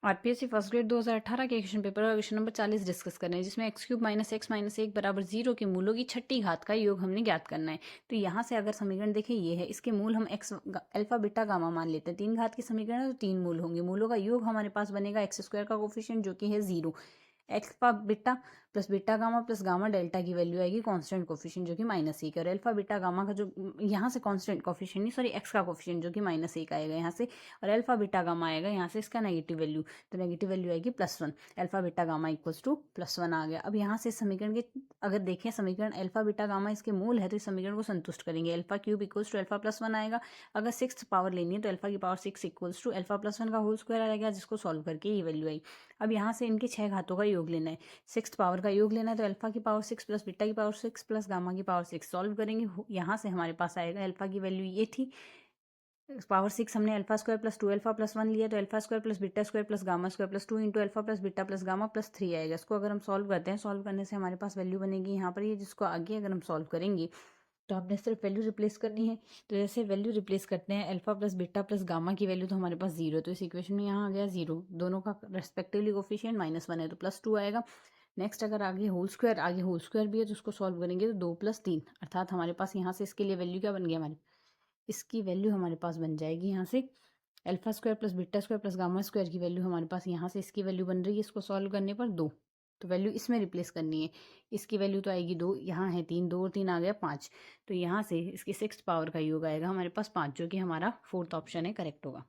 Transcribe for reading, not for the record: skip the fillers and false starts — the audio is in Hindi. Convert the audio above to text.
आरपीएससी फर्स्ट ग्रेड 2018 के क्वेश्चन पेपर का क्वेश्चन नंबर 40 डिस्कस कर रहे हैं, जिसमें x³ - x - 1 बराबर 0 के मूलों की छठी घात का योग हमने ज्ञात करना है। तो यहाँ से अगर समीकरण देखें ये है, इसके मूल हम x अल्फा बीटा गामा मान लेते हैं। 3 घात के समीकरण है तो 3 मूल होंगे। मूलों का योग हमारे पास बनेगा x² का कोफिशिएंट जो कि है 0, alpha beta plus beta gamma plus gamma delta की वैल्यू आएगी कांस्टेंट कोफिशिएंट जो कि -1 है। और अल्फा बीटा गामा का जो यहाँ से कांस्टेंट कोफिशिएंट नहीं, सॉरी, एक्स का कोफिशिएंट जो कि -1 आएगा यहाँ से, और अल्फा बीटा गामा आएगा यहाँ से इसका नेगेटिव वैल्यू, तो नेगेटिव वैल्यू आएगी +1। Alpha beta gamma equals to +1 आ गया। अब यहाँ से समीकरण के अगर देखें, समीकरण अल्फा बीटा गामा इसके मूल है तो इस समीकरण को संतुष्ट करेंगे। अल्फा³ इक्वल्स टू अल्फा +1 आएगा। अगर 6th पावर लेनी है तो अल्फा की पावर 6 इक्वल्स टू अल्फा +1 का होल स्क्वायर आएगा, जिसको सॉल्व करके ये वैल्यू आई। अब यहाँ से इनके 6 घातों का योग लेना है, 6th पावर का योग लेना है, तो अल्फा की पावर 6 प्लस बीटा की पावर 6 प्लस गामा की पावर 6 सॉल्व करेंगे। यहाँ से हमारे पास आएगा, अल्फा की वैल्यू ये थी, पावर 6 हमने अल्फा² प्लस 2 अल्फा प्लस 1 लिया, तो alpha plus beta plus gamma plus 2 into alpha plus beta plus gamma plus 3 आएगा। इसको अगर हम सॉल्व करते हैं, सॉल्व करने से हमारे पास वैल्यू बनेगी यहाँ पर ये, जिसको आगे अगर हम सॉल्व करेंगे तो आपने सिर्फ वैल्यू रिप्लेस करनी है। तो जैसे वैल्यू रिप्लेस करते हैं, alpha plus beta plus gamma की वैल्यू तो हमारे पास 0 है, तो इस इक्वेशन में यहाँ आ गया 0, दोनों का रेस्पेक्टिवली कोफिशिएंट -1 है तो +2 आएगा। नेक्स्ट अगर आगे होल स्क्वायर भी है तो उसको सॉल्व करेंगे तो 2 + 3, अर्थात हमारे पास यहाँ से इसके लिए वैल्यू क्या बन गया, हमारे इसकी वैल्यू हमारे पास बन जाएगी यहाँ से अल्फा² प्लस बीटा² प्लस गामा² की वैल्यू हमारे पास यहाँ से इसकी वैल्यू बन रही है, इसको सॉल्व करने पर 2, तो वैल्यू इसमें रिप्लेस करनी है। इसकी वैल्यू तो आएगी 2, यहाँ है 3, 2 और 3 आ गया 5, तो यहाँ से इसकी 6th पावर का योग आएगा हमारे पास 5, जो कि हमारा 4th ऑप्शन है, करेक्ट होगा।